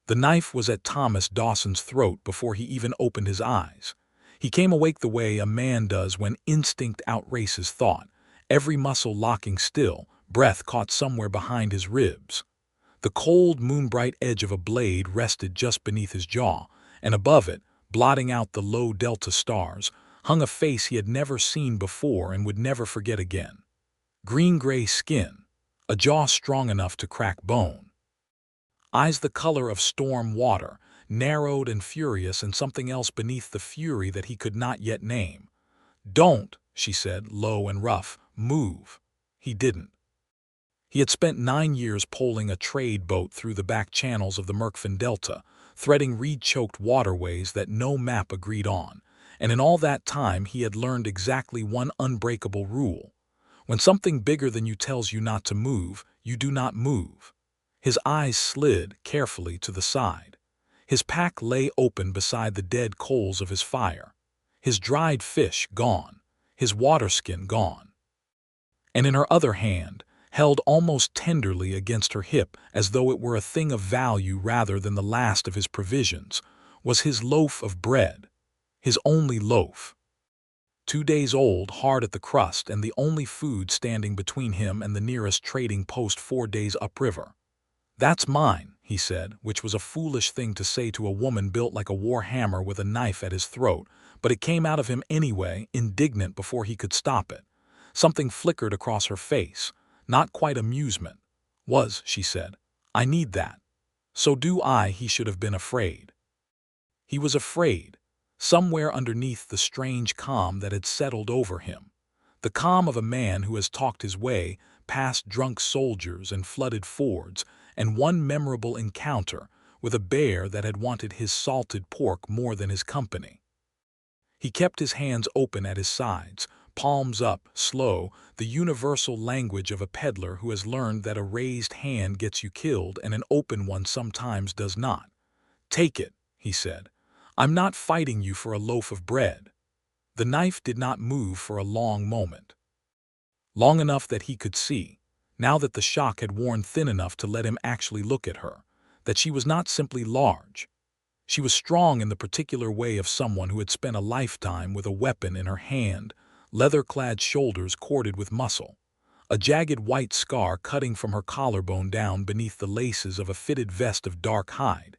The knife was at Thomas Dawson's throat before he even opened his eyes. He came awake the way a man does when instinct outraces thought, every muscle locking still, breath caught somewhere behind his ribs. The cold, moonbright edge of a blade rested just beneath his jaw, and above it, blotting out the low delta stars, hung a face he had never seen before and would never forget again. Green-gray skin, a jaw strong enough to crack bone. Eyes the color of storm water, narrowed and furious, and something else beneath the fury that he could not yet name. "Don't," she said, low and rough. "Move." He didn't. He had spent 9 years poling a trade boat through the back channels of the Murkfin Delta, threading reed-choked waterways that no map agreed on, and in all that time he had learned exactly one unbreakable rule. When something bigger than you tells you not to move, you do not move. His eyes slid carefully to the side. His pack lay open beside the dead coals of his fire. His dried fish gone, his waterskin gone. And in her other hand, held almost tenderly against her hip as though it were a thing of value rather than the last of his provisions, was his loaf of bread, his only loaf. 2 days old, hard at the crust, and the only food standing between him and the nearest trading post 4 days upriver. "That's mine," he said, which was a foolish thing to say to a woman built like a war hammer with a knife at his throat, but it came out of him anyway, indignant before he could stop it. Something flickered across her face, not quite amusement. "Was," she said. "I need that." "So do I." He should have been afraid. He was afraid, somewhere underneath the strange calm that had settled over him. The calm of a man who has talked his way past drunk soldiers and flooded fords, and one memorable encounter with a bear that had wanted his salted pork more than his company. He kept his hands open at his sides, palms up, slow, the universal language of a peddler who has learned that a raised hand gets you killed and an open one sometimes does not. "Take it," he said. "I'm not fighting you for a loaf of bread." The knife did not move for a long moment. Long enough that he could see, now that the shock had worn thin enough to let him actually look at her, that she was not simply large. She was strong in the particular way of someone who had spent a lifetime with a weapon in her hand, leather-clad shoulders corded with muscle, a jagged white scar cutting from her collarbone down beneath the laces of a fitted vest of dark hide,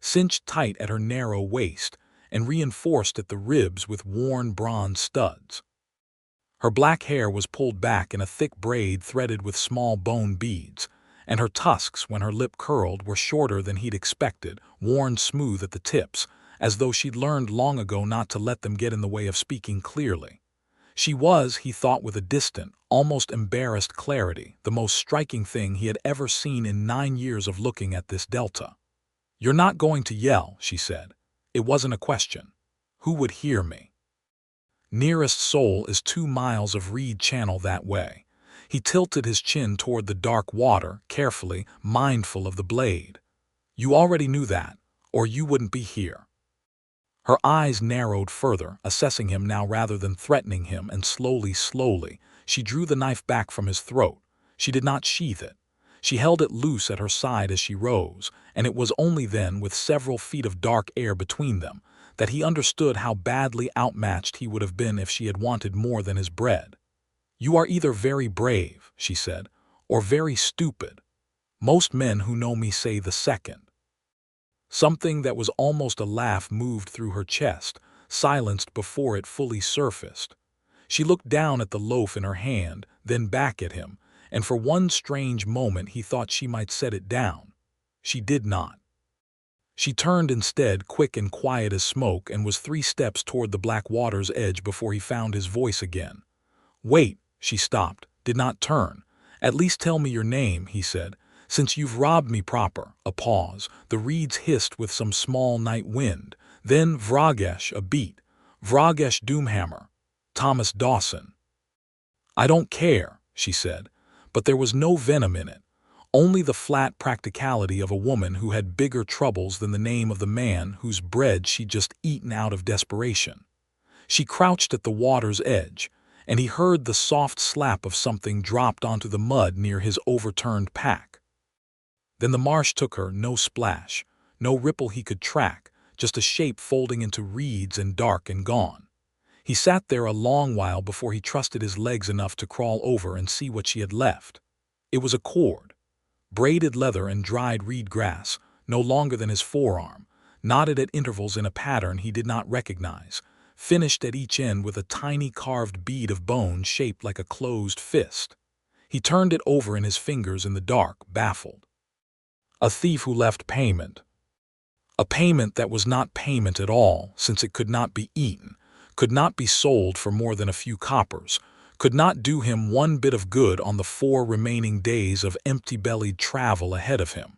cinched tight at her narrow waist and reinforced at the ribs with worn bronze studs. Her black hair was pulled back in a thick braid threaded with small bone beads, and her tusks, when her lip curled, were shorter than he'd expected, worn smooth at the tips, as though she'd learned long ago not to let them get in the way of speaking clearly. She was, he thought with a distant, almost embarrassed clarity, the most striking thing he had ever seen in 9 years of looking at this delta. "You're not going to yell," she said. It wasn't a question. "Who would hear me? Nearest soul is 2 miles of reed channel that way." He tilted his chin toward the dark water, carefully, mindful of the blade. "You already knew that, or you wouldn't be here." Her eyes narrowed further, assessing him now rather than threatening him, and slowly, she drew the knife back from his throat. She did not sheath it. She held it loose at her side as she rose, and it was only then, with several feet of dark air between them, that he understood how badly outmatched he would have been if she had wanted more than his bread. "You are either very brave," she said, "or very stupid. Most men who know me say the second." Something that was almost a laugh moved through her chest, silenced before it fully surfaced. She looked down at the loaf in her hand, then back at him, and for one strange moment he thought she might set it down. She did not. She turned instead, quick and quiet as smoke, and was 3 steps toward the black water's edge before he found his voice again. "Wait." She stopped, did not turn. "At least tell me your name," he said. "Since you've robbed me proper." A pause. The reeds hissed with some small night wind. Then Vrogash, a beat. "Vrogash Doomhammer. Thomas Dawson." "I don't care," she said, but there was no venom in it. Only the flat practicality of a woman who had bigger troubles than the name of the man whose bread she'd just eaten out of desperation. She crouched at the water's edge, and he heard the soft slap of something dropped onto the mud near his overturned pack. Then the marsh took her, no splash, no ripple he could track, just a shape folding into reeds and dark and gone. He sat there a long while before he trusted his legs enough to crawl over and see what she had left. It was a cord. Braided leather and dried reed grass, no longer than his forearm, knotted at intervals in a pattern he did not recognize, finished at each end with a tiny carved bead of bone shaped like a closed fist. He turned it over in his fingers in the dark, baffled. A thief who left payment. A payment that was not payment at all, since it could not be eaten, could not be sold for more than a few coppers, could not do him one bit of good on the 4 remaining days of empty-bellied travel ahead of him.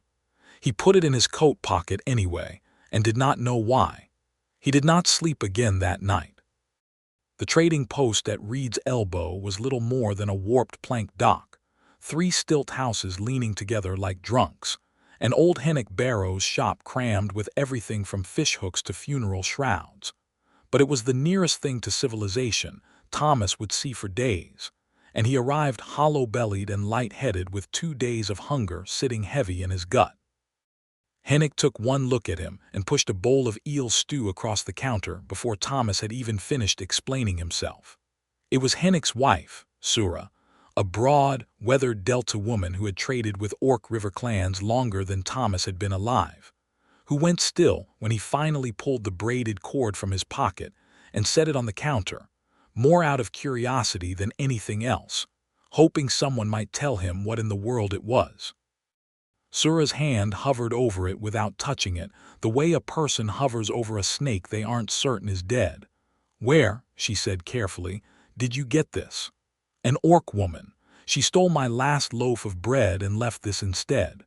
He put it in his coat pocket anyway, and did not know why. He did not sleep again that night. The trading post at Reed's Elbow was little more than a warped plank dock, 3 stilt houses leaning together like drunks, an old Hennick Barrow's shop crammed with everything from fishhooks to funeral shrouds. But it was the nearest thing to civilization Thomas would see for days, and he arrived hollow-bellied and light-headed with 2 days of hunger sitting heavy in his gut. Hennick took one look at him and pushed a bowl of eel stew across the counter before Thomas had even finished explaining himself. It was Hennick's wife, Sura, a broad, weathered Delta woman who had traded with Orc River clans longer than Thomas had been alive, who went still when he finally pulled the braided cord from his pocket and set it on the counter, more out of curiosity than anything else, hoping someone might tell him what in the world it was. Sura's hand hovered over it without touching it, the way a person hovers over a snake they aren't certain is dead. "Where," she said carefully, "did you get this?" "An Orc woman. She stole my last loaf of bread and left this instead."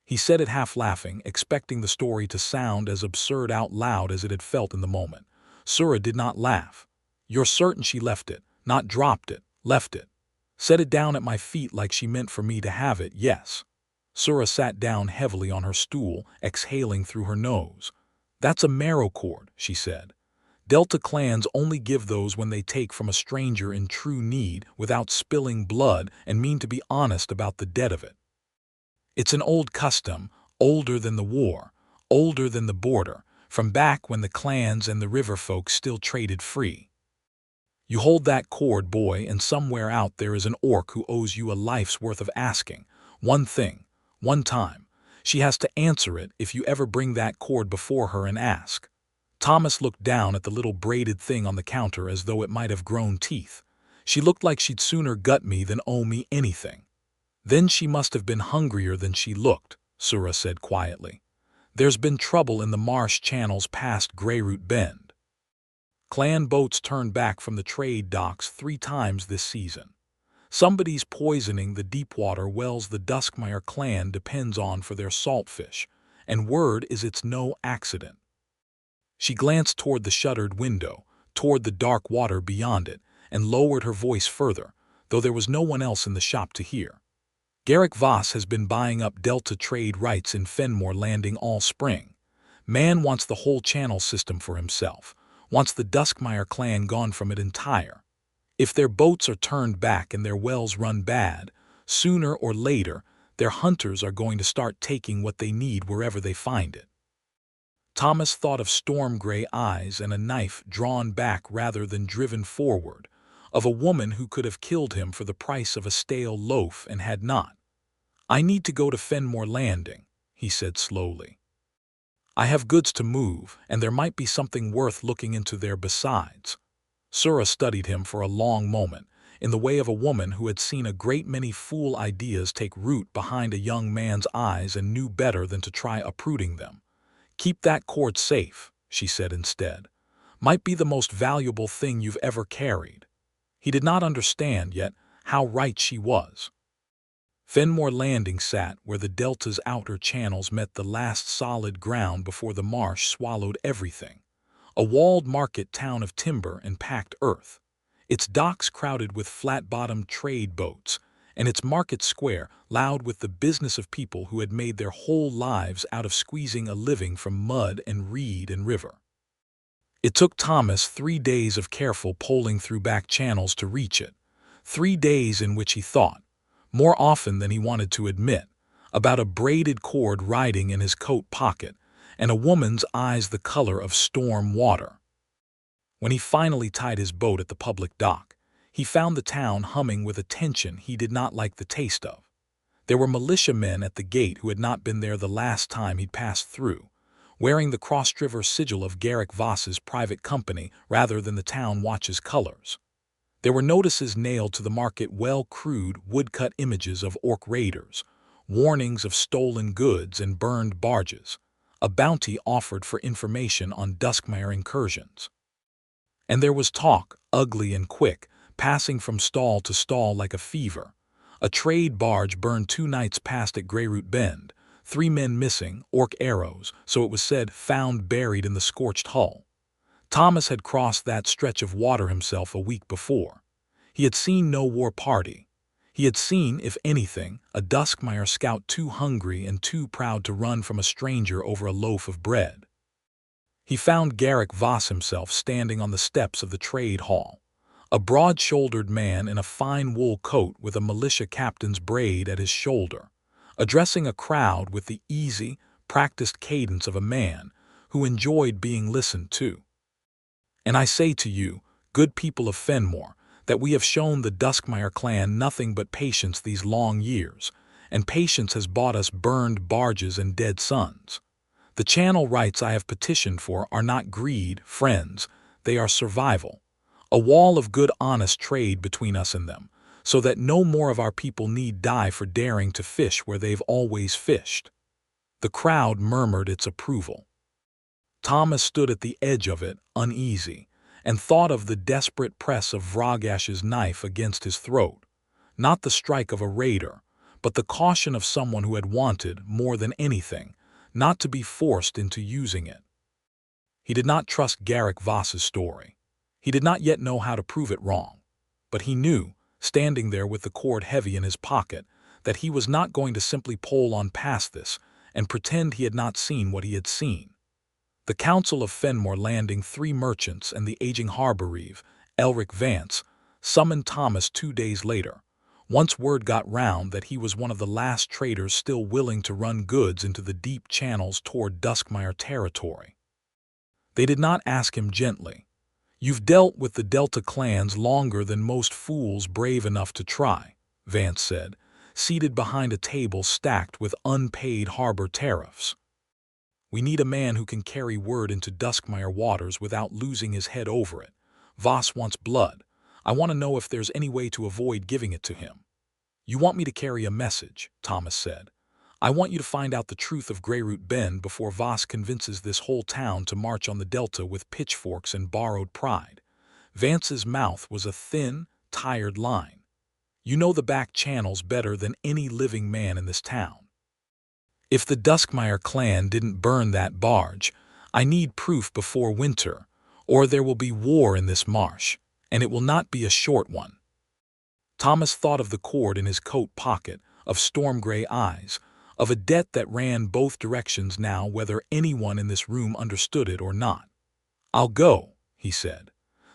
He said it half laughing, expecting the story to sound as absurd out loud as it had felt in the moment. Sura did not laugh. "You're certain she left it, not dropped it, left it. Set it down at my feet like she meant for me to have it, yes." Sura sat down heavily on her stool, exhaling through her nose. "That's a marrow cord," she said. "Delta clans only give those when they take from a stranger in true need without spilling blood and mean to be honest about the debt of it. It's an old custom, older than the war, older than the border, from back when the clans and the river folk still traded free. You hold that cord, boy, and somewhere out there is an orc who owes you a life's worth of asking. One thing, one time. She has to answer it if you ever bring that cord before her and ask." Thomas looked down at the little braided thing on the counter as though it might have grown teeth. "She looked like she'd sooner gut me than owe me anything." "Then she must have been hungrier than she looked," Sura said quietly. "There's been trouble in the marsh channels past Greyroot Bend. Clan boats turned back from the trade docks 3 times this season. Somebody's poisoning the deep-water wells the Duskmire clan depends on for their saltfish, and word is it's no accident." She glanced toward the shuttered window, toward the dark water beyond it, and lowered her voice further, though there was no one else in the shop to hear. "Garrick Voss has been buying up Delta trade rights in Fenmore Landing all spring. Man wants the whole channel system for himself, wants the Duskmire clan gone from it entire. If their boats are turned back and their wells run bad, sooner or later their hunters are going to start taking what they need wherever they find it." Thomas thought of storm-gray eyes and a knife drawn back rather than driven forward, of a woman who could have killed him for the price of a stale loaf and had not. "I need to go to Fenmore Landing," he said slowly. "I have goods to move, and there might be something worth looking into there besides." Sura studied him for a long moment, in the way of a woman who had seen a great many fool ideas take root behind a young man's eyes and knew better than to try uprooting them. "Keep that cord safe," she said instead. "Might be the most valuable thing you've ever carried." He did not understand yet how right she was. Fenmore Landing sat where the delta's outer channels met the last solid ground before the marsh swallowed everything. A walled market town of timber and packed earth, its docks crowded with flat-bottomed trade boats, and its market square loud with the business of people who had made their whole lives out of squeezing a living from mud and reed and river. It took Thomas 3 days of careful poling through back channels to reach it, 3 days in which he thought, more often than he wanted to admit, about a braided cord riding in his coat pocket, and a woman's eyes the color of storm water. When he finally tied his boat at the public dock, he found the town humming with a tension he did not like the taste of. There were militiamen at the gate who had not been there the last time he'd passed through, wearing the cross-river sigil of Garrick Voss's private company rather than the town watch's colors. There were notices nailed to the market, well-crude, woodcut images of orc raiders, warnings of stolen goods and burned barges, a bounty offered for information on Duskmire incursions. And there was talk, ugly and quick, passing from stall to stall like a fever. A trade barge burned 2 nights past at Greyroot Bend, 3 men missing, orc arrows, so it was said, found buried in the scorched hull. Thomas had crossed that stretch of water himself a week before. He had seen no war party. He had seen, if anything, a Duskmire scout too hungry and too proud to run from a stranger over a loaf of bread. He found Garrick Voss himself standing on the steps of the trade hall, a broad-shouldered man in a fine wool coat with a militia captain's braid at his shoulder, addressing a crowd with the easy, practiced cadence of a man who enjoyed being listened to. "And I say to you, good people of Fenmore, that we have shown the Duskmire clan nothing but patience these long years, and patience has bought us burned barges and dead sons. The channel rights I have petitioned for are not greed, friends, they are survival. A wall of good honest trade between us and them, so that no more of our people need die for daring to fish where they've always fished." The crowd murmured its approval. Thomas stood at the edge of it, uneasy, and thought of the desperate press of Vrogash's knife against his throat. Not the strike of a raider, but the caution of someone who had wanted, more than anything, not to be forced into using it. He did not trust Garrick Voss's story. He did not yet know how to prove it wrong. But he knew, standing there with the cord heavy in his pocket, that he was not going to simply pole on past this and pretend he had not seen what he had seen. The Council of Fenmore landing 3 merchants and the aging harbor reeve, Elric Vance, summoned Thomas 2 days later, once word got round that he was one of the last traders still willing to run goods into the deep channels toward Duskmire territory. They did not ask him gently. "You've dealt with the Delta clans longer than most fools brave enough to try," Vance said, seated behind a table stacked with unpaid harbor tariffs. "We need a man who can carry word into Duskmire waters without losing his head over it. Voss wants blood. I want to know if there's any way to avoid giving it to him." "You want me to carry a message," Thomas said. "I want you to find out the truth of Greyroot Bend before Voss convinces this whole town to march on the Delta with pitchforks and borrowed pride." Vance's mouth was a thin, tired line. "You know the back channels better than any living man in this town. If the Duskmire clan didn't burn that barge, I need proof before winter, or there will be war in this marsh, and it will not be a short one." Thomas thought of the cord in his coat pocket, of storm-gray eyes, of a debt that ran both directions now, whether anyone in this room understood it or not. "I'll go," he said.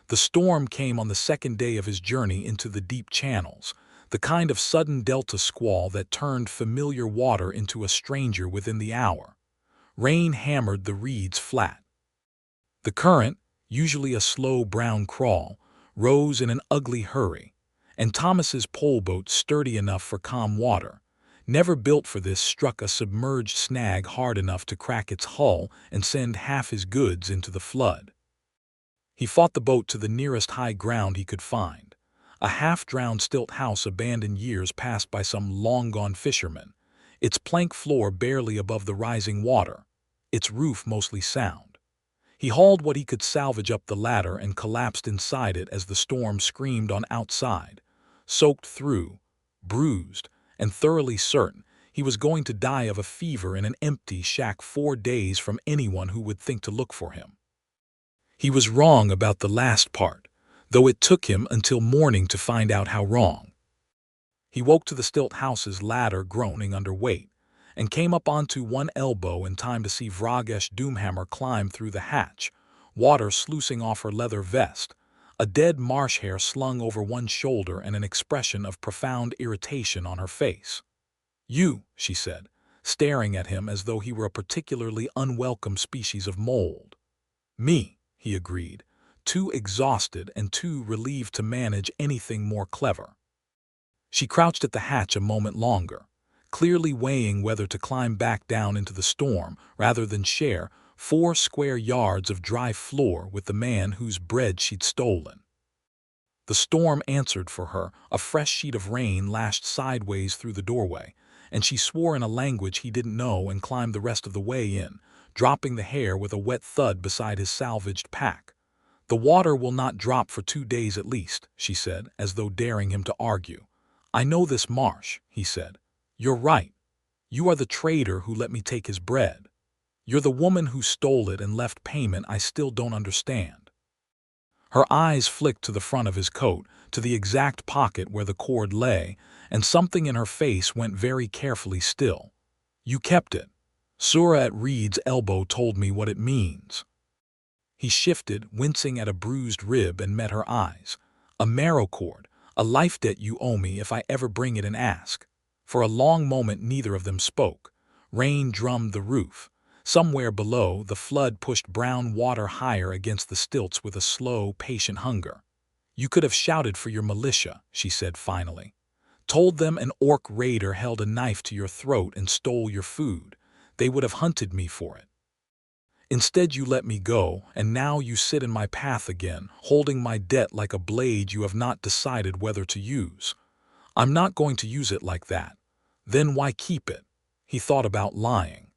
The storm came on the 2nd day of his journey into the deep channels, the kind of sudden delta squall that turned familiar water into a stranger within the hour. Rain hammered the reeds flat. The current, usually a slow brown crawl, rose in an ugly hurry, and Thomas's poleboat, sturdy enough for calm water, never built for this, struck a submerged snag hard enough to crack its hull and send half his goods into the flood. He fought the boat to the nearest high ground he could find, a half-drowned stilt house abandoned years past by some long-gone fisherman, its plank floor barely above the rising water, its roof mostly sound. He hauled what he could salvage up the ladder and collapsed inside it as the storm screamed on outside, soaked through, bruised, and thoroughly certain he was going to die of a fever in an empty shack 4 days from anyone who would think to look for him. He was wrong about the last part, though it took him until morning to find out how wrong. He woke to the stilt house's ladder groaning under weight, and came up onto one elbow in time to see Vrogash Doomhammer climb through the hatch, water sluicing off her leather vest, a dead marsh hare slung over one shoulder and an expression of profound irritation on her face. You, she said, staring at him as though he were a particularly unwelcome species of mold. Me, he agreed, too exhausted and too relieved to manage anything more clever. She crouched at the hatch a moment longer, clearly weighing whether to climb back down into the storm rather than share 4 square yards of dry floor with the man whose bread she'd stolen. The storm answered for her. A fresh sheet of rain lashed sideways through the doorway, and she swore in a language he didn't know and climbed the rest of the way in, dropping the hair with a wet thud beside his salvaged pack. The water will not drop for 2 days at least, she said, as though daring him to argue. I know this marsh, he said. You're right. You are the traitor who let me take his bread. You're the woman who stole it and left payment I still don't understand. Her eyes flicked to the front of his coat, to the exact pocket where the cord lay, and something in her face went very carefully still. You kept it. Sura at Reed's elbow told me what it means. He shifted, wincing at a bruised rib, and met her eyes. A marrow cord, a life debt you owe me if I ever bring it and ask. For a long moment neither of them spoke. Rain drummed the roof. Somewhere below, the flood pushed brown water higher against the stilts with a slow, patient hunger. You could have shouted for your militia, she said finally. Told them an orc raider held a knife to your throat and stole your food. They would have hunted me for it. Instead you let me go, and now you sit in my path again, holding my debt like a blade you have not decided whether to use. I'm not going to use it like that. Then why keep it? He thought about lying.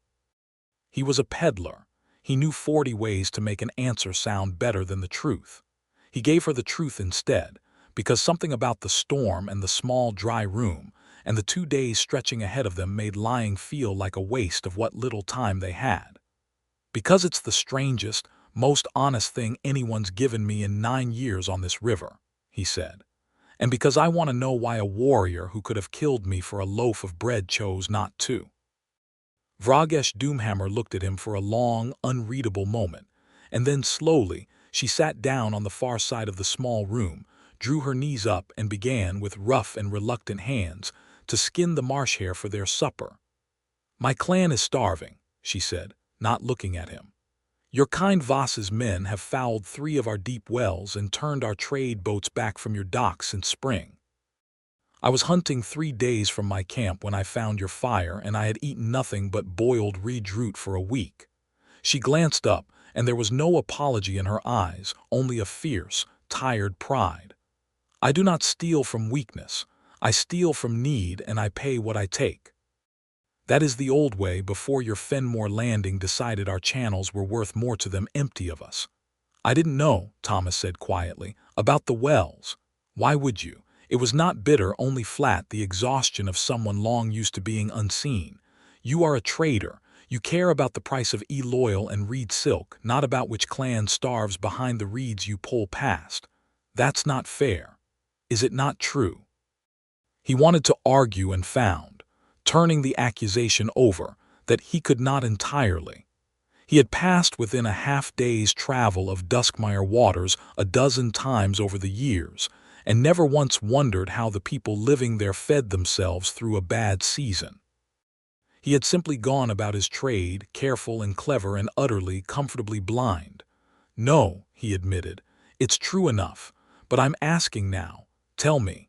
He was a peddler. He knew 40 ways to make an answer sound better than the truth. He gave her the truth instead, because something about the storm and the small dry room and the 2 days stretching ahead of them made lying feel like a waste of what little time they had. Because it's the strangest, most honest thing anyone's given me in 9 years on this river, he said. And because I want to know why a warrior who could have killed me for a loaf of bread chose not to. Vrogash Doomhammer looked at him for a long, unreadable moment, and then slowly she sat down on the far side of the small room, drew her knees up and began, with rough and reluctant hands, to skin the marsh hare for their supper. My clan is starving, she said, not looking at him. Your kind Voss's men have fouled 3 of our deep wells and turned our trade boats back from your docks since spring. I was hunting 3 days from my camp when I found your fire, and I had eaten nothing but boiled reed root for a week. She glanced up, and there was no apology in her eyes, only a fierce, tired pride. I do not steal from weakness. I steal from need, and I pay what I take. That is the old way before your Fenmore landing decided our channels were worth more to them empty of us. I didn't know, Thomas said quietly, about the wells. Why would you? It was not bitter, only flat, the exhaustion of someone long used to being unseen. You are a trader. You care about the price of e-loyal and reed silk, not about which clan starves behind the reeds you pull past. That's not fair. Is it not true? He wanted to argue and found, turning the accusation over, that he could not entirely. He had passed within a half-day's travel of Duskmire waters a dozen times over the years, and never once wondered how the people living there fed themselves through a bad season. He had simply gone about his trade, careful and clever and utterly, comfortably blind. No, he admitted, it's true enough, but I'm asking now, tell me.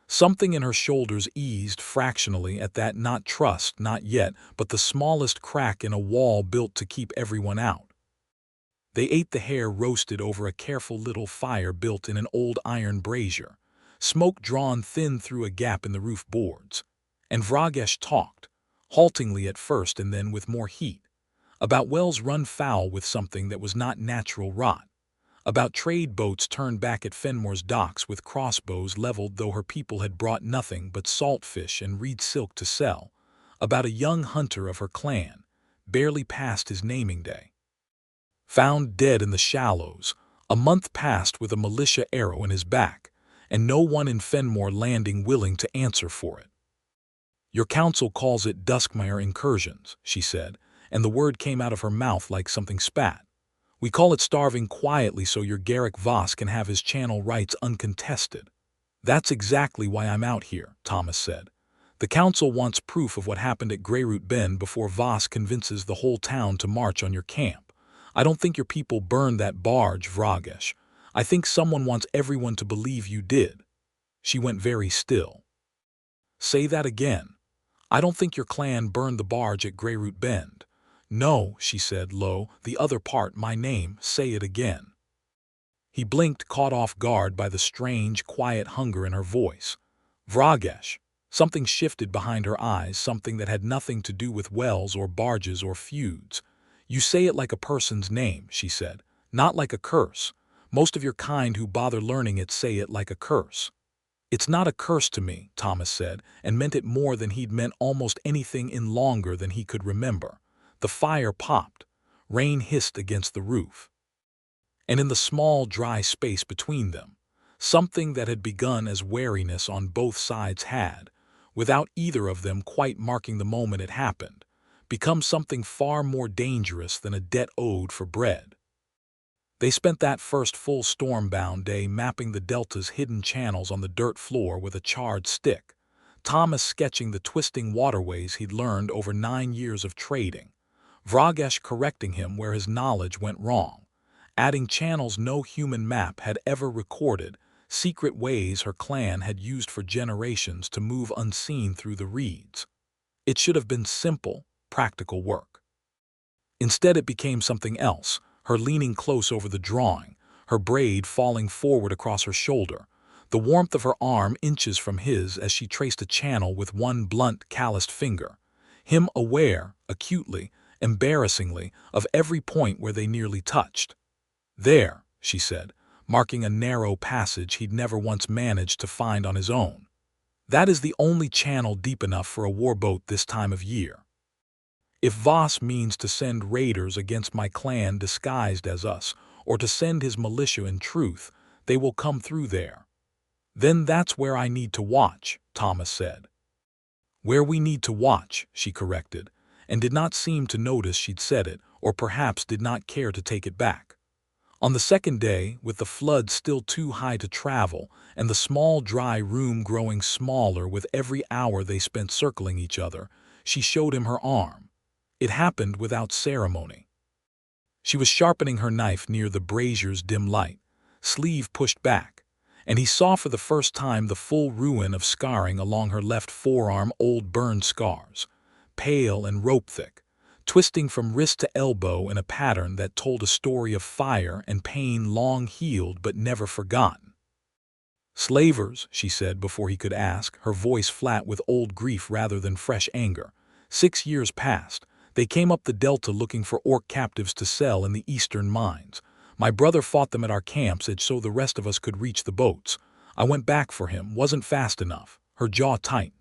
Something in her shoulders eased fractionally at that, not trust, not yet, but the smallest crack in a wall built to keep everyone out. They ate the hare roasted over a careful little fire built in an old iron brazier, smoke drawn thin through a gap in the roof boards. And Vrogash talked, haltingly at first and then with more heat, about wells run foul with something that was not natural rot, about trade boats turned back at Fenmore's docks with crossbows leveled though her people had brought nothing but saltfish and reed silk to sell, about a young hunter of her clan, barely past his naming day, found dead in the shallows, a month past with a militia arrow in his back, and no one in Fenmore landing willing to answer for it. Your council calls it Duskmire incursions, she said, and the word came out of her mouth like something spat. We call it starving quietly so your Garrick Voss can have his channel rights uncontested. That's exactly why I'm out here, Thomas said. The council wants proof of what happened at Greyroot Bend before Voss convinces the whole town to march on your camp. I don't think your people burned that barge, Vrogash. I think someone wants everyone to believe you did. She went very still. Say that again. I don't think your clan burned the barge at Greyroot Bend. No, she said low, the other part, my name, say it again. He blinked, caught off guard by the strange, quiet hunger in her voice. Vrogash. Something shifted behind her eyes, something that had nothing to do with wells or barges or feuds. You say it like a person's name, she said, not like a curse. Most of your kind who bother learning it say it like a curse. It's not a curse to me, Thomas said, and meant it more than he'd meant almost anything in longer than he could remember. The fire popped. Rain hissed against the roof. And in the small, dry space between them, something that had begun as wariness on both sides had, without either of them quite marking the moment it happened, become something far more dangerous than a debt owed for bread. They spent that first full storm-bound day mapping the delta's hidden channels on the dirt floor with a charred stick, Thomas sketching the twisting waterways he'd learned over 9 years of trading, Vrogash correcting him where his knowledge went wrong, adding channels no human map had ever recorded, secret ways her clan had used for generations to move unseen through the reeds. It should have been simple, practical work. Instead it became something else, her leaning close over the drawing, her braid falling forward across her shoulder, the warmth of her arm inches from his as she traced a channel with one blunt, calloused finger, him aware, acutely, embarrassingly, of every point where they nearly touched. There, she said, marking a narrow passage he'd never once managed to find on his own. That is the only channel deep enough for a warboat this time of year. If Voss means to send raiders against my clan disguised as us, or to send his militia in truth, they will come through there. Then that's where I need to watch, Thomas said. Where we need to watch, she corrected, and did not seem to notice she'd said it, or perhaps did not care to take it back. On the second day, with the flood still too high to travel, and the small dry room growing smaller with every hour they spent circling each other, she showed him her arm. It happened without ceremony. She was sharpening her knife near the brazier's dim light, sleeve pushed back, and he saw for the first time the full ruin of scarring along her left forearm, old burned scars, pale and rope-thick, twisting from wrist to elbow in a pattern that told a story of fire and pain long healed but never forgotten. Slavers, she said before he could ask, her voice flat with old grief rather than fresh anger. 6 years passed. They came up the delta looking for orc captives to sell in the eastern mines. My brother fought them at our camps so the rest of us could reach the boats. I went back for him, wasn't fast enough. Her jaw tight.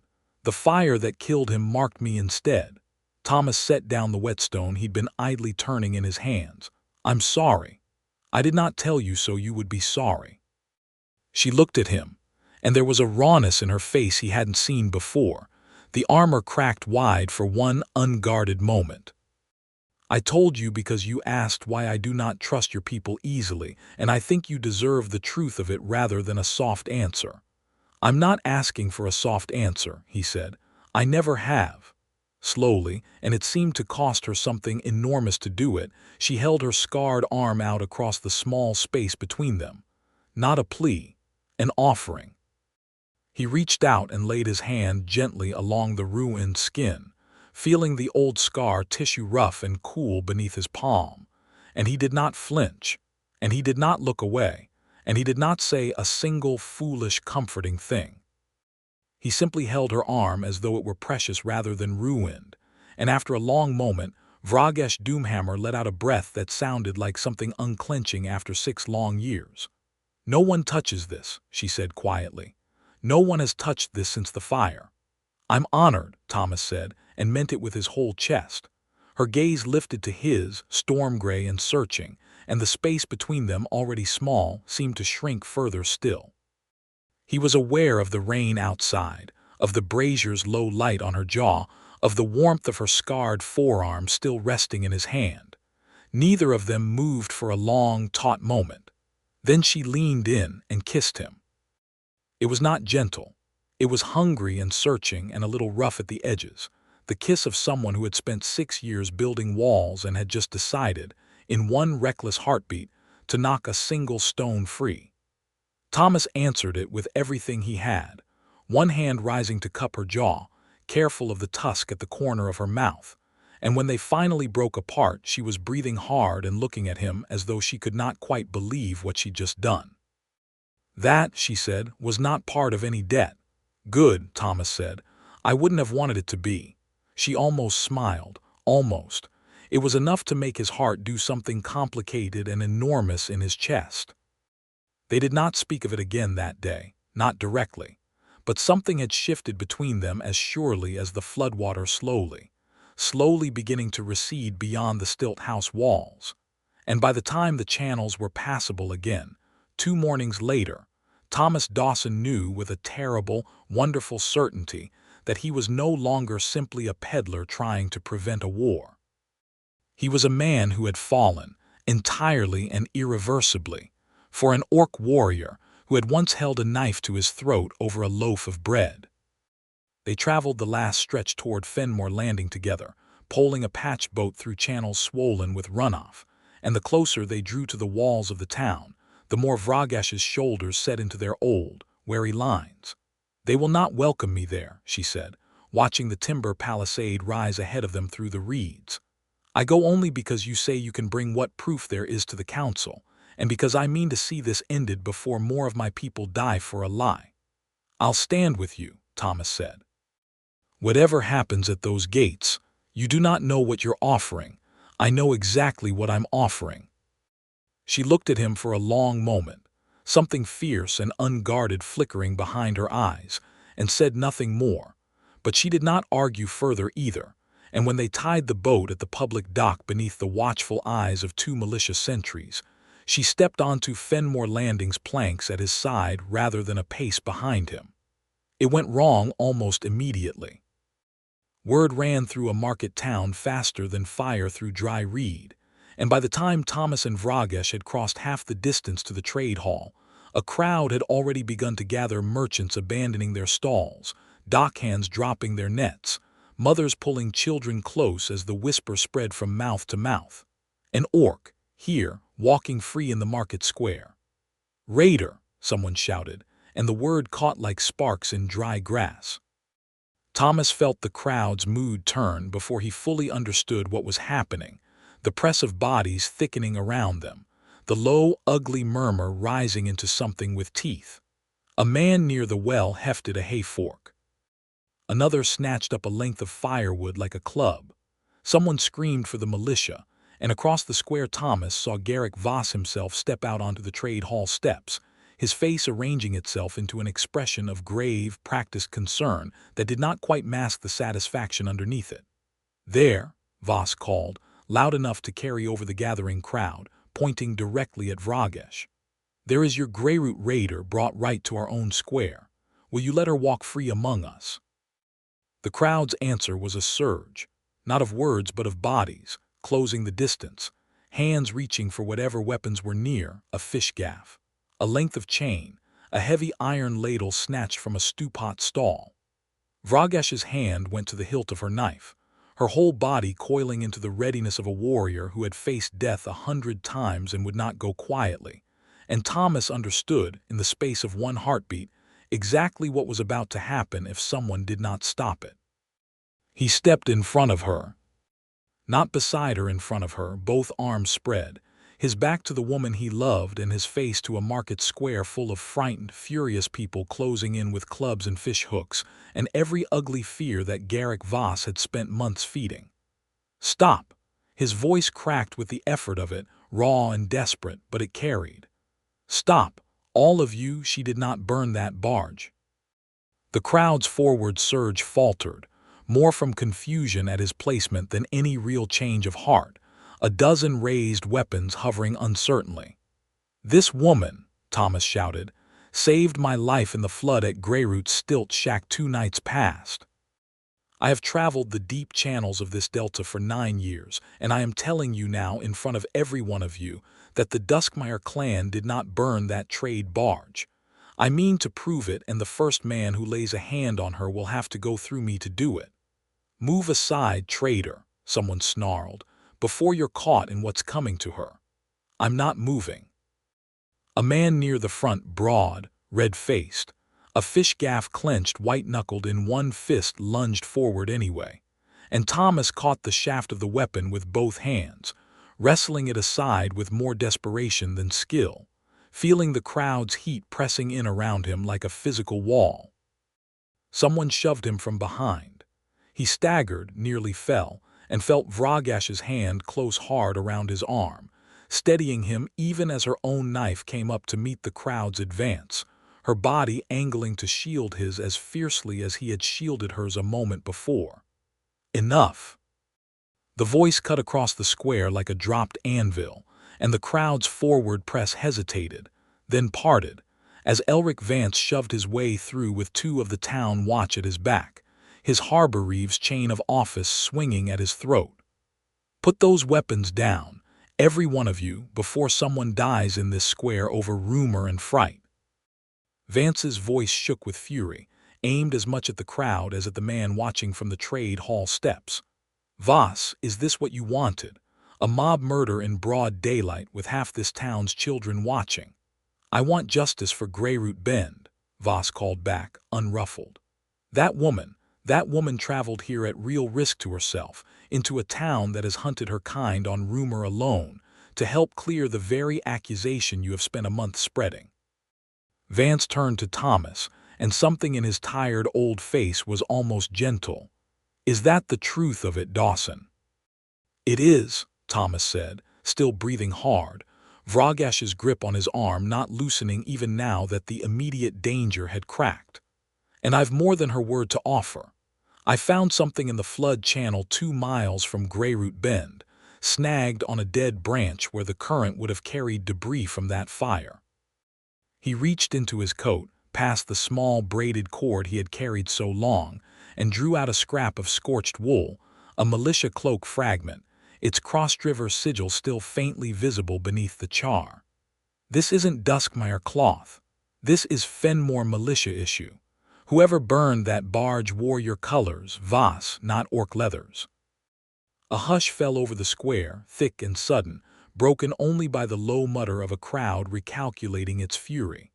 The fire that killed him marked me instead. Thomas set down the whetstone he'd been idly turning in his hands. I'm sorry. I did not tell you so you would be sorry. She looked at him, and there was a rawness in her face he hadn't seen before. The armor cracked wide for one unguarded moment. I told you because you asked why I do not trust your people easily, and I think you deserve the truth of it rather than a soft answer. I'm not asking for a soft answer, he said. I never have. Slowly, and it seemed to cost her something enormous to do it, she held her scarred arm out across the small space between them. Not a plea, an offering. He reached out and laid his hand gently along the ruined skin, feeling the old scar tissue rough and cool beneath his palm. And he did not flinch, and he did not look away, and he did not say a single foolish, comforting thing. He simply held her arm as though it were precious rather than ruined, and after a long moment, Vrogash Doomhammer let out a breath that sounded like something unclenching after 6 long years. No one touches this, she said quietly. No one has touched this since the fire. I'm honored, Thomas said, and meant it with his whole chest. Her gaze lifted to his, storm-gray and searching, and the space between them, already small, seemed to shrink further still. He was aware of the rain outside, of the brazier's low light on her jaw, of the warmth of her scarred forearm still resting in his hand. Neither of them moved for a long, taut moment. Then she leaned in and kissed him. It was not gentle. It was hungry and searching and a little rough at the edges, the kiss of someone who had spent 6 years building walls and had just decided, in one reckless heartbeat, to knock a single stone free. Thomas answered it with everything he had, one hand rising to cup her jaw, careful of the tusk at the corner of her mouth, and when they finally broke apart, she was breathing hard and looking at him as though she could not quite believe what she'd just done. That, she said, was not part of any debt. Good, Thomas said. I wouldn't have wanted it to be. She almost smiled. Almost. It was enough to make his heart do something complicated and enormous in his chest. They did not speak of it again that day, not directly, but something had shifted between them as surely as the floodwater slowly beginning to recede beyond the stilt house walls. And by the time the channels were passable again, 2 mornings later, Thomas Dawson knew with a terrible, wonderful certainty that he was no longer simply a peddler trying to prevent a war. He was a man who had fallen, entirely and irreversibly, for an orc warrior who had once held a knife to his throat over a loaf of bread. They traveled the last stretch toward Fenmore Landing together, poling a patch boat through channels swollen with runoff, and the closer they drew to the walls of the town, the more Vrogash's shoulders set into their old, wary lines. They will not welcome me there, she said, watching the timber palisade rise ahead of them through the reeds. I go only because you say you can bring what proof there is to the council, and because I mean to see this ended before more of my people die for a lie. I'll stand with you, Thomas said. Whatever happens at those gates, you do not know what you're offering. I know exactly what I'm offering. She looked at him for a long moment, something fierce and unguarded flickering behind her eyes, and said nothing more. But she did not argue further either, and when they tied the boat at the public dock beneath the watchful eyes of 2 militia sentries, she stepped onto Fenmore Landing's planks at his side rather than a pace behind him. It went wrong almost immediately. Word ran through a market town faster than fire through dry reed, and by the time Thomas and Vrogash had crossed half the distance to the trade hall, a crowd had already begun to gather, merchants abandoning their stalls, dockhands dropping their nets, mothers pulling children close as the whisper spread from mouth to mouth. An orc, here, walking free in the market square. Raider, someone shouted, and the word caught like sparks in dry grass. Thomas felt the crowd's mood turn before he fully understood what was happening, the press of bodies thickening around them, the low, ugly murmur rising into something with teeth. A man near the well hefted a hay fork. Another snatched up a length of firewood like a club. Someone screamed for the militia, and across the square Thomas saw Garrick Voss himself step out onto the trade hall steps, his face arranging itself into an expression of grave, practiced concern that did not quite mask the satisfaction underneath it. There, Voss called, loud enough to carry over the gathering crowd, pointing directly at Vrogash. There is your Greyroot raider brought right to our own square. Will you let her walk free among us? The crowd's answer was a surge, not of words but of bodies, closing the distance, hands reaching for whatever weapons were near, a fish gaff, a length of chain, a heavy iron ladle snatched from a stewpot stall. Vrogash's hand went to the hilt of her knife, her whole body coiling into the readiness of a warrior who had faced death 100 times and would not go quietly, and Thomas understood, in the space of one heartbeat, exactly what was about to happen if someone did not stop it. He stepped in front of her. Not beside her, in front of her, both arms spread, his back to the woman he loved and his face to a market square full of frightened, furious people closing in with clubs and fish hooks, and every ugly fear that Garrick Voss had spent months feeding. Stop! His voice cracked with the effort of it, raw and desperate, but it carried. Stop, all of you, she did not burn that barge. The crowd's forward surge faltered, more from confusion at his placement than any real change of heart, a dozen raised weapons hovering uncertainly. This woman, Thomas shouted, saved my life in the flood at Greyroot's stilt shack 2 nights past. I have traveled the deep channels of this delta for 9 years, and I am telling you now in front of every one of you that the Duskmire clan did not burn that trade barge. I mean to prove it, and the first man who lays a hand on her will have to go through me to do it." "Move aside, traitor," someone snarled, "before you're caught in what's coming to her." "I'm not moving." A man near the front, broad, red-faced, a fish gaff clenched white-knuckled in one fist, lunged forward anyway, and Thomas caught the shaft of the weapon with both hands, wrestling it aside with more desperation than skill, feeling the crowd's heat pressing in around him like a physical wall. Someone shoved him from behind. He staggered, nearly fell, and felt Vrogash's hand close hard around his arm, steadying him even as her own knife came up to meet the crowd's advance, her body angling to shield his as fiercely as he had shielded hers a moment before. "Enough!" The voice cut across the square like a dropped anvil, and the crowd's forward press hesitated, then parted, as Elric Vance shoved his way through with two of the town watch at his back, his Harbor Reeves chain of office swinging at his throat. "Put those weapons down, every one of you, before someone dies in this square over rumor and fright." Vance's voice shook with fury, aimed as much at the crowd as at the man watching from the trade hall steps. "Voss, is this what you wanted? A mob murder in broad daylight with half this town's children watching?" "I want justice for Greyroot Bend," Voss called back, unruffled. That woman traveled here at real risk to herself, into a town that has hunted her kind on rumor alone, to help clear the very accusation you have spent a month spreading." Vance turned to Thomas, and something in his tired old face was almost gentle. "Is that the truth of it, Dawson?" "It is," Thomas said, still breathing hard, Vrogash's grip on his arm not loosening even now that the immediate danger had cracked. "And I've more than her word to offer. I found something in the flood channel 2 miles from Greyroot Bend, snagged on a dead branch where the current would have carried debris from that fire." He reached into his coat, past the small braided cord he had carried so long, and drew out a scrap of scorched wool, a militia cloak fragment, its cross-driver sigil still faintly visible beneath the char. "This isn't Duskmire cloth. This is Fenmore militia issue. Whoever burned that barge wore your colors, Voss, not orc leathers." A hush fell over the square, thick and sudden, broken only by the low mutter of a crowd recalculating its fury.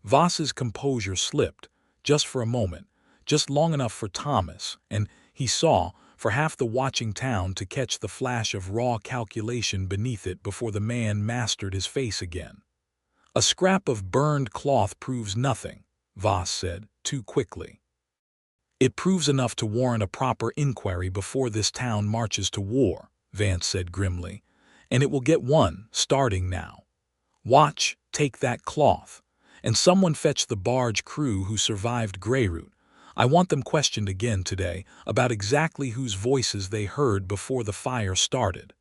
Voss's composure slipped, just for a moment, just long enough for Thomas, and he saw, for half the watching town to catch the flash of raw calculation beneath it before the man mastered his face again. "A scrap of burned cloth proves nothing," Voss said, too quickly. "It proves enough to warrant a proper inquiry before this town marches to war," Vance said grimly, "and it will get one, starting now. Watch, take that cloth, and someone fetch the barge crew who survived Greyroot. I want them questioned again today about exactly whose voices they heard before the fire started."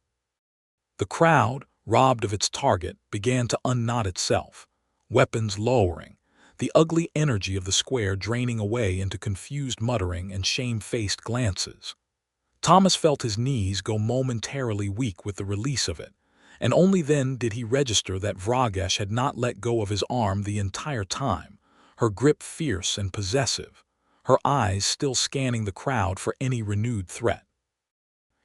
The crowd, robbed of its target, began to unknot itself, weapons lowering, the ugly energy of the square draining away into confused muttering and shame-faced glances. Thomas felt his knees go momentarily weak with the release of it, and only then did he register that Vrogash had not let go of his arm the entire time, her grip fierce and possessive, her eyes still scanning the crowd for any renewed threat.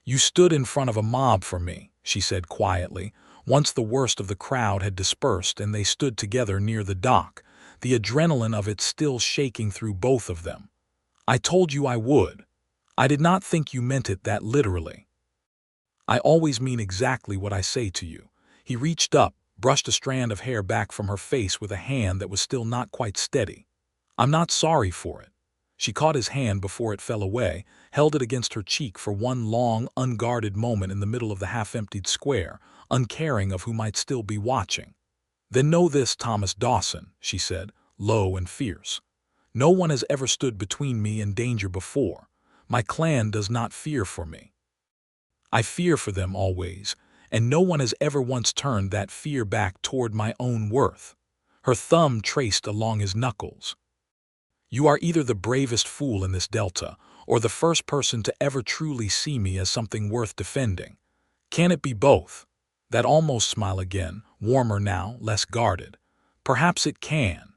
"You stood in front of a mob for me," she said quietly, once the worst of the crowd had dispersed and they stood together near the dock, the adrenaline of it still shaking through both of them. "I told you I would. I did not think you meant it that literally." "I always mean exactly what I say to you." He reached up, brushed a strand of hair back from her face with a hand that was still not quite steady. "I'm not sorry for it." She caught his hand before it fell away, held it against her cheek for one long, unguarded moment in the middle of the half-emptied square, uncaring of who might still be watching. "Then know this, Thomas Dawson," she said, low and fierce. "No one has ever stood between me and danger before. My clan does not fear for me. I fear for them always, and no one has ever once turned that fear back toward my own worth." Her thumb traced along his knuckles. "You are either the bravest fool in this delta, or the first person to ever truly see me as something worth defending. Can it be both?" That almost smile again, warmer now, less guarded. "Perhaps it can."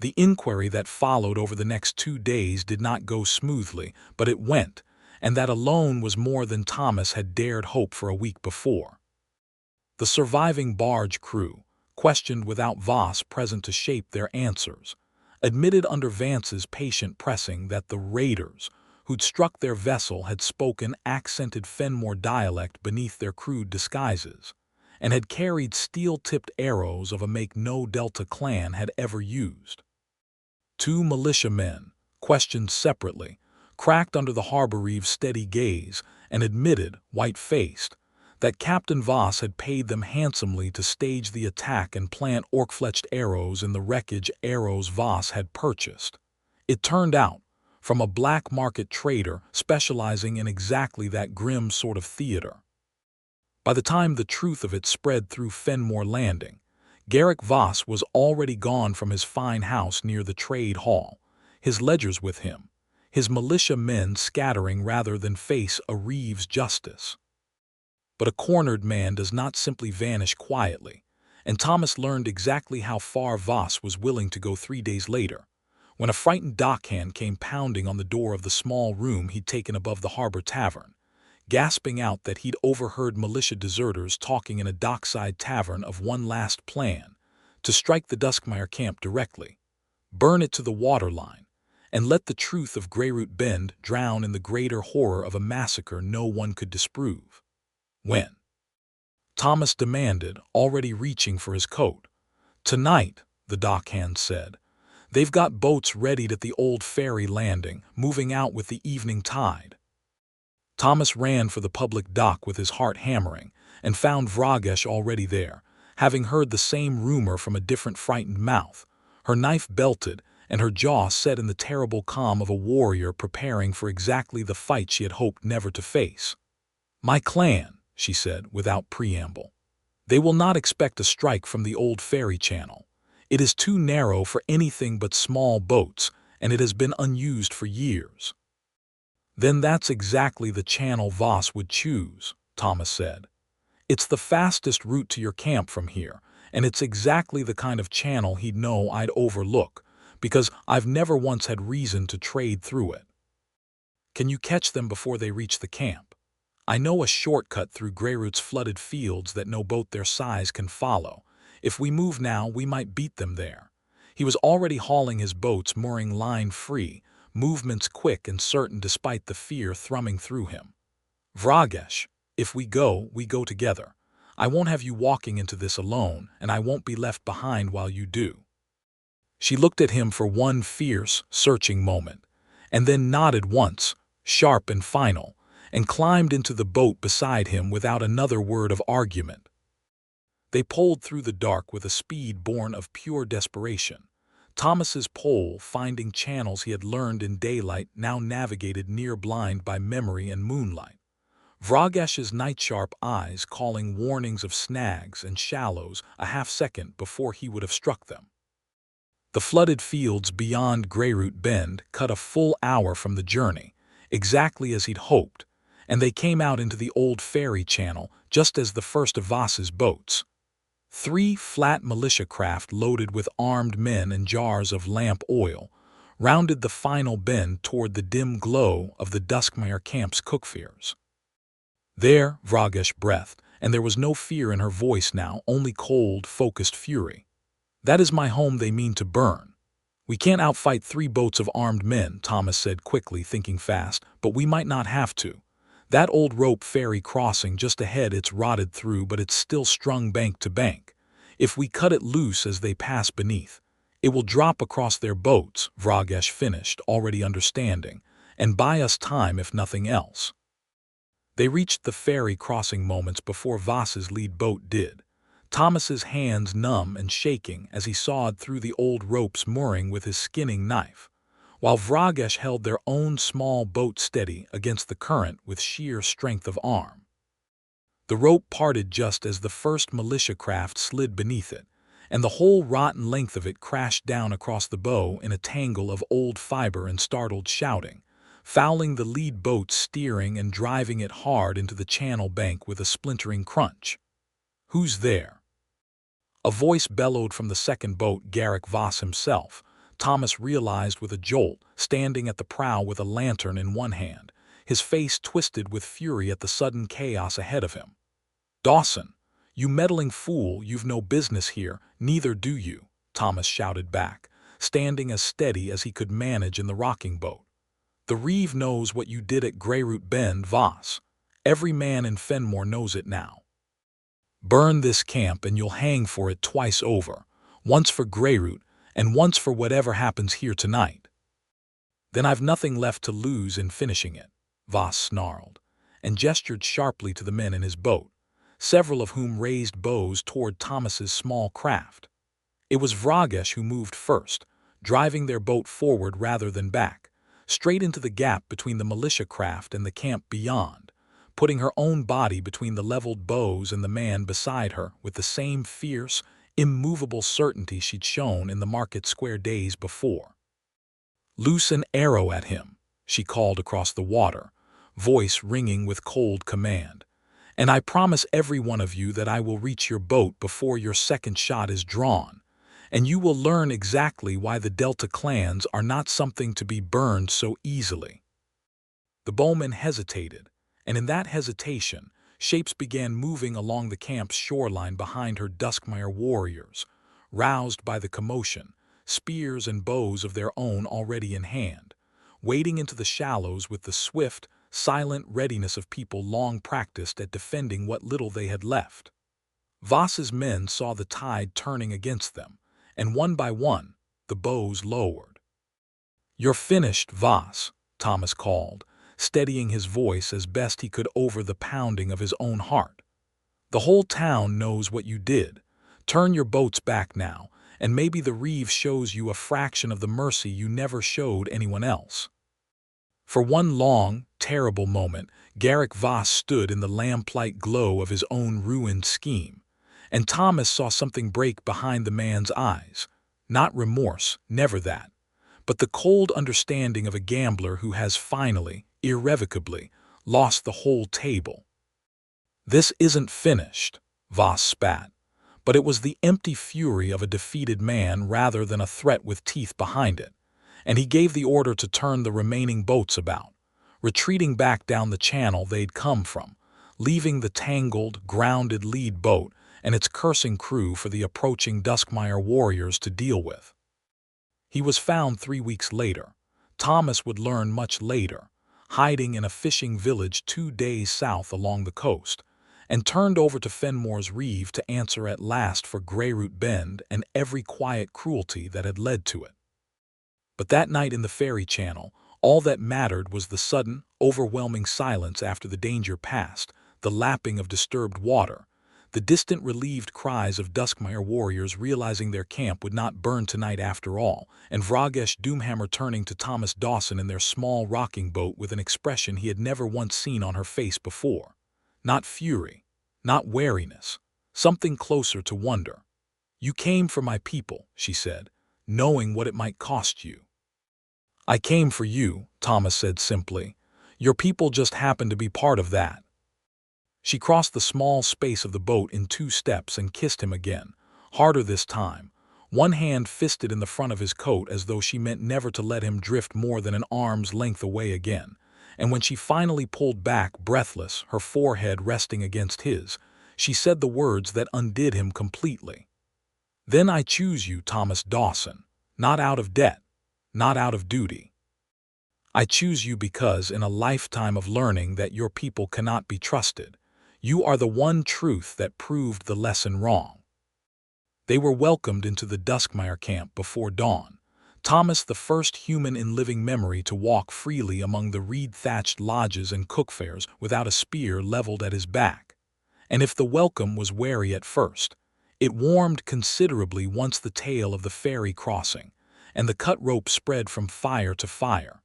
The inquiry that followed over the next 2 days did not go smoothly, but it went, and that alone was more than Thomas had dared hope for a week before. The surviving barge crew, questioned without Voss present to shape their answers, admitted under Vance's patient pressing that the raiders who'd struck their vessel had spoken accented Fenmore dialect beneath their crude disguises, and had carried steel-tipped arrows of a make no Delta clan had ever used. 2 militiamen, questioned separately, cracked under the harbor reeve's steady gaze and admitted, white-faced, that Captain Voss had paid them handsomely to stage the attack and plant orc-fletched arrows in the wreckage arrows Voss had purchased. It turned out, from a black market trader specializing in exactly that grim sort of theater. By the time the truth of it spread through Fenmore Landing, Garrick Voss was already gone from his fine house near the trade hall, his ledgers with him, his militia men scattering rather than face a reeve's justice. But a cornered man does not simply vanish quietly, and Thomas learned exactly how far Voss was willing to go 3 days later, when a frightened dockhand came pounding on the door of the small room he'd taken above the harbor tavern, gasping out that he'd overheard militia deserters talking in a dockside tavern of one last plan, to strike the Duskmire camp directly, burn it to the waterline, and let the truth of Greyroot Bend drown in the greater horror of a massacre no one could disprove. When? Thomas demanded, already reaching for his coat. Tonight, the dockhand said. They've got boats readied at the old ferry landing, moving out with the evening tide. Thomas ran for the public dock with his heart hammering, and found Vrogash already there, having heard the same rumor from a different frightened mouth, her knife belted and her jaw set in the terrible calm of a warrior preparing for exactly the fight she had hoped never to face. "My clan," she said without preamble. "They will not expect a strike from the old ferry channel. It is too narrow for anything but small boats, and it has been unused for years." "Then that's exactly the channel Voss would choose," Thomas said. "It's the fastest route to your camp from here, and it's exactly the kind of channel he'd know I'd overlook, because I've never once had reason to trade through it." "Can you catch them before they reach the camp? I know a shortcut through Greyroot's flooded fields that no boat their size can follow. If we move now, we might beat them there." He was already hauling his boats mooring line free, movements quick and certain despite the fear thrumming through him. "Vrogash, if we go together. I won't have you walking into this alone, and I won't be left behind while you do." She looked at him for one fierce, searching moment, and then nodded once, sharp and final, and climbed into the boat beside him without another word of argument. They poled through the dark with a speed born of pure desperation. Thomas's pole, finding channels he had learned in daylight, now navigated near-blind by memory and moonlight. Vrogash's night-sharp eyes calling warnings of snags and shallows a half-second before he would have struck them. The flooded fields beyond Greyroot Bend cut a full hour from the journey, exactly as he'd hoped, and they came out into the old ferry channel just as the first of Voss's boats. 3 flat militia craft loaded with armed men and jars of lamp oil rounded the final bend toward the dim glow of the Duskmire camp's cookfires. "There," Vrogash breathed, and there was no fear in her voice now, only cold, focused fury. "That is my home they mean to burn." "We can't outfight 3 boats of armed men," Thomas said quickly, thinking fast, "but we might not have to. That old rope ferry crossing just ahead, it's rotted through, but it's still strung bank to bank. If we cut it loose as they pass beneath, it will drop across their boats," Vrogash finished, already understanding, "and buy us time if nothing else." They reached the ferry crossing moments before Voss's lead boat did, Thomas's hands numb and shaking as he sawed through the old ropes mooring with his skinning knife, while Vrogash held their own small boat steady against the current with sheer strength of arm. The rope parted just as the first militia craft slid beneath it, and the whole rotten length of it crashed down across the bow in a tangle of old fiber and startled shouting, fouling the lead boat steering and driving it hard into the channel bank with a splintering crunch. "Who's there?" A voice bellowed from the second boat, Garrick Voss himself, Thomas realized with a jolt, standing at the prow with a lantern in one hand, his face twisted with fury at the sudden chaos ahead of him. "Dawson, you meddling fool, you've no business here, neither do you," Thomas shouted back, standing as steady as he could manage in the rocking boat. "The Reeve knows what you did at Greyroot Bend, Voss. Every man in Fenmore knows it now. Burn this camp and you'll hang for it twice over, once for Greyroot and once for whatever happens here tonight." "Then I've nothing left to lose in finishing it," Voss snarled, and gestured sharply to the men in his boat, several of whom raised bows toward Thomas's small craft. It was Vrogash who moved first, driving their boat forward rather than back, straight into the gap between the militia craft and the camp beyond, putting her own body between the leveled bows and the man beside her with the same fierce, immovable certainty she'd shown in the market square days before. "Loose an arrow at him," she called across the water, voice ringing with cold command. "And I promise every one of you that I will reach your boat before your second shot is drawn, and you will learn exactly why the Delta clans are not something to be burned so easily." The bowman hesitated, and in that hesitation, shapes began moving along the camp's shoreline behind her Duskmire warriors, roused by the commotion, spears and bows of their own already in hand, wading into the shallows with the swift, silent readiness of people long practiced at defending what little they had left. Voss's men saw the tide turning against them, and one by one, the bows lowered. "You're finished, Voss," Thomas called, steadying his voice as best he could over the pounding of his own heart. "The whole town knows what you did. Turn your boats back now, and maybe the Reeve shows you a fraction of the mercy you never showed anyone else." For one long, terrible moment, Garrick Voss stood in the lamplight glow of his own ruined scheme, and Thomas saw something break behind the man's eyes. Not remorse, never that, but the cold understanding of a gambler who has finally, irrevocably, lost the whole table. "This isn't finished," Voss spat, but it was the empty fury of a defeated man rather than a threat with teeth behind it, and he gave the order to turn the remaining boats about, retreating back down the channel they'd come from, leaving the tangled, grounded lead boat and its cursing crew for the approaching Duskmire warriors to deal with. He was found 3 weeks later. Thomas would learn much later, hiding in a fishing village 2 days south along the coast, and turned over to Fenmore's Reeve to answer at last for Greyroot Bend and every quiet cruelty that had led to it. But that night in the ferry channel, all that mattered was the sudden, overwhelming silence after the danger passed, the lapping of disturbed water, the distant relieved cries of Duskmire warriors realizing their camp would not burn tonight after all, and Vrogash Doomhammer turning to Thomas Dawson in their small rocking boat with an expression he had never once seen on her face before. Not fury, not wariness, something closer to wonder. "You came for my people," she said, "knowing what it might cost you." "I came for you," Thomas said simply. "Your people just happened to be part of that." She crossed the small space of the boat in 2 steps and kissed him again, harder this time, one hand fisted in the front of his coat as though she meant never to let him drift more than an arm's length away again, and when she finally pulled back, breathless, her forehead resting against his, she said the words that undid him completely. "Then I choose you, Thomas Dawson, not out of debt, not out of duty. I choose you because in a lifetime of learning that your people cannot be trusted, you are the one truth that proved the lesson wrong." They were welcomed into the Duskmire camp before dawn, Thomas the first human in living memory to walk freely among the reed-thatched lodges and cookfares without a spear leveled at his back. And if the welcome was wary at first, it warmed considerably once the tale of the ferry crossing, and the cut rope spread from fire to fire.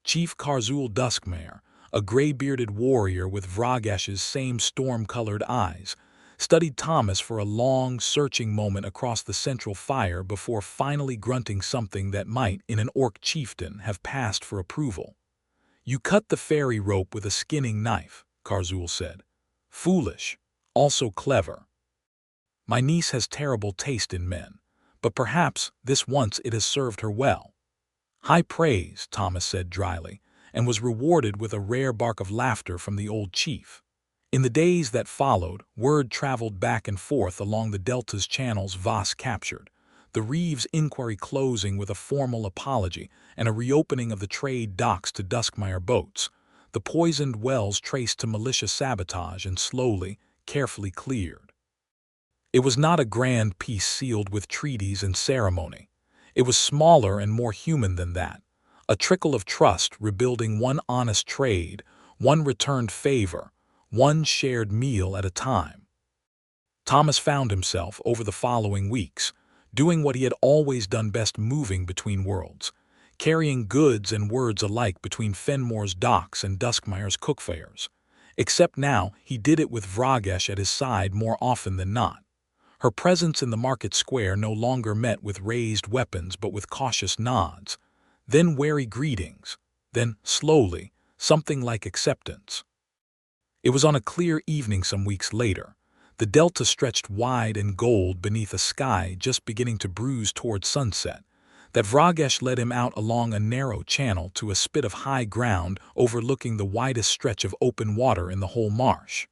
Chief Karzul Duskmire, a gray-bearded warrior with Vrogash's same storm-colored eyes, studied Thomas for a long, searching moment across the central fire before finally grunting something that might, in an orc chieftain, have passed for approval. "You cut the ferry rope with a skinning knife," Karzul said. "Foolish, also clever. My niece has terrible taste in men, but perhaps this once it has served her well. High praise, Thomas said dryly, and was rewarded with a rare bark of laughter from the old chief. In the days that followed, word traveled back and forth along the delta's channels Voss captured, the Reeves inquiry closing with a formal apology and a reopening of the trade docks to Duskmire boats, the poisoned wells traced to militia sabotage and slowly, carefully cleared. It was not a grand peace sealed with treaties and ceremony. It was smaller and more human than that, a trickle of trust rebuilding one honest trade, one returned favor, one shared meal at a time. Thomas found himself, over the following weeks, doing what he had always done best, moving between worlds, carrying goods and words alike between Fenmore's docks and Duskmire's cookfairs. Except now he did it with Vrogash at his side more often than not. Her presence in the market square no longer met with raised weapons but with cautious nods, then wary greetings, then, slowly, something like acceptance. It was on a clear evening some weeks later. The delta stretched wide and gold beneath a sky just beginning to bruise toward sunset, that Vrogash led him out along a narrow channel to a spit of high ground overlooking the widest stretch of open water in the whole marsh.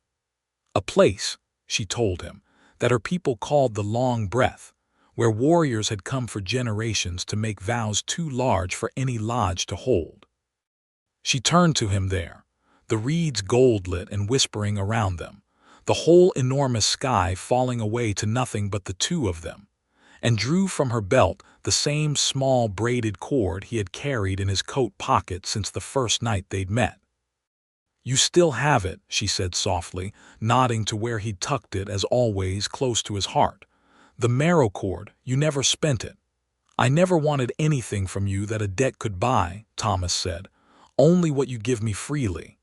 A place, she told him, that her people called the Long Breath, where warriors had come for generations to make vows too large for any lodge to hold. She turned to him there, the reeds gold-lit and whispering around them, the whole enormous sky falling away to nothing but the two of them, and drew from her belt the same small braided cord he had carried in his coat pocket since the first night they'd met. "You still have it," she said softly, nodding to where he'd tucked it as always close to his heart. "The marrow cord, you never spent it." "I never wanted anything from you that a debt could buy," Thomas said. "Only what you give me freely."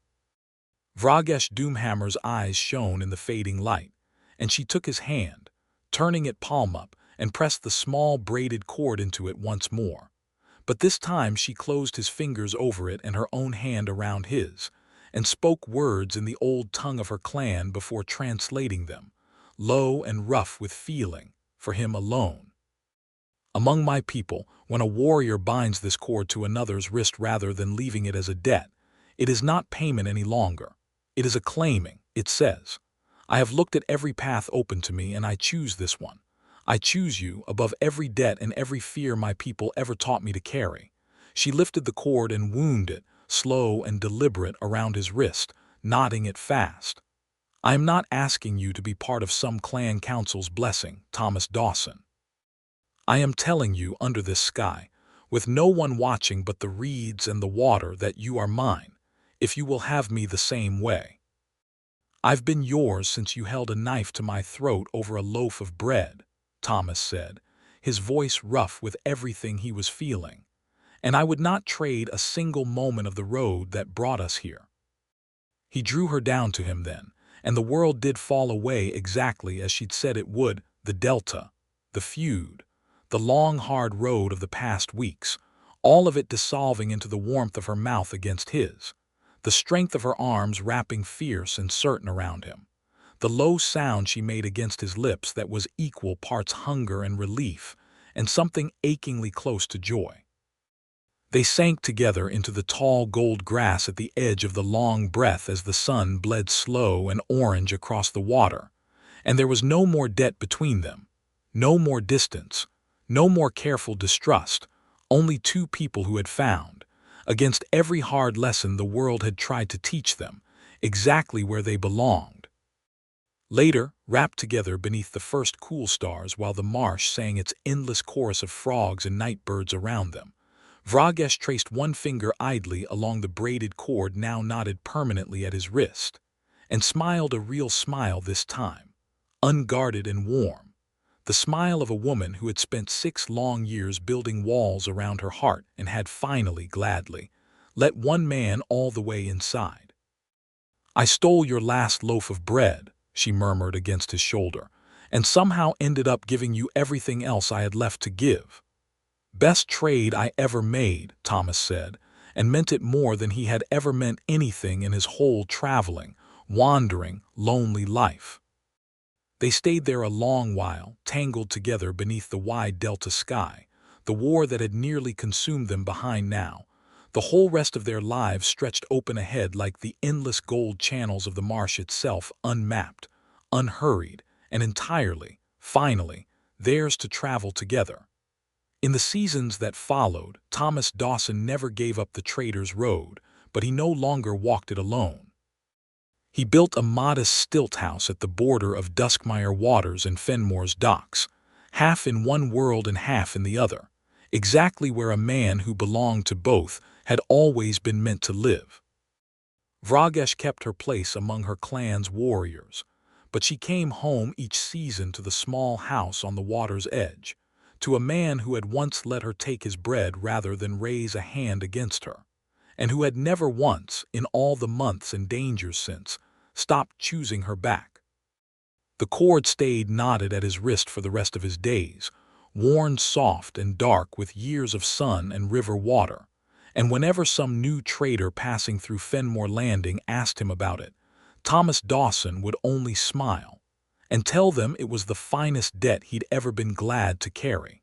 Vrogash Doomhammer's eyes shone in the fading light, and she took his hand, turning it palm up, and pressed the small braided cord into it once more. But this time she closed his fingers over it and her own hand around his, and spoke words in the old tongue of her clan before translating them, low and rough with feeling, for him alone. "Among my people, when a warrior binds this cord to another's wrist rather than leaving it as a debt, it is not payment any longer. It is a claiming, it says. I have looked at every path open to me, and I choose this one. I choose you above every debt and every fear my people ever taught me to carry." She lifted the cord and wound it, slow and deliberate, around his wrist, knotting it fast. "I am not asking you to be part of some clan council's blessing, Thomas Dawson. I am telling you under this sky, with no one watching but the reeds and the water, that you are mine, if you will have me the same way. I've been yours since you held a knife to my throat over a loaf of bread," Thomas said, his voice rough with everything he was feeling. "And I would not trade a single moment of the road that brought us here." He drew her down to him then, and the world did fall away exactly as she'd said it would, the delta, the feud, the long hard road of the past weeks, all of it dissolving into the warmth of her mouth against his, the strength of her arms wrapping fierce and certain around him, the low sound she made against his lips that was equal parts hunger and relief, and something achingly close to joy. They sank together into the tall gold grass at the edge of the Long Breath as the sun bled slow and orange across the water, and there was no more debt between them, no more distance, no more careful distrust, only two people who had found, against every hard lesson the world had tried to teach them, exactly where they belonged. Later, wrapped together beneath the first cool stars while the marsh sang its endless chorus of frogs and night birds around them, Vrogash traced one finger idly along the braided cord now knotted permanently at his wrist, and smiled a real smile this time, unguarded and warm, the smile of a woman who had spent 6 long years building walls around her heart and had finally, gladly, let one man all the way inside. "I stole your last loaf of bread," she murmured against his shoulder, "and somehow ended up giving you everything else I had left to give." "Best trade I ever made," Thomas said, and meant it more than he had ever meant anything in his whole traveling, wandering, lonely life. They stayed there a long while, tangled together beneath the wide delta sky, the war that had nearly consumed them behind now. The whole rest of their lives stretched open ahead like the endless gold channels of the marsh itself, unmapped, unhurried, and entirely, finally, theirs to travel together. In the seasons that followed, Thomas Dawson never gave up the trader's road, but he no longer walked it alone. He built a modest stilt house at the border of Duskmire waters and Fenmore's docks, half in one world and half in the other, exactly where a man who belonged to both had always been meant to live. Vrogash kept her place among her clan's warriors, but she came home each season to the small house on the water's edge, to a man who had once let her take his bread rather than raise a hand against her, and who had never once, in all the months and dangers since, stopped choosing her back. The cord stayed knotted at his wrist for the rest of his days, worn soft and dark with years of sun and river water, and whenever some new trader passing through Fenmore Landing asked him about it, Thomas Dawson would only smile and tell them it was the finest debt he'd ever been glad to carry.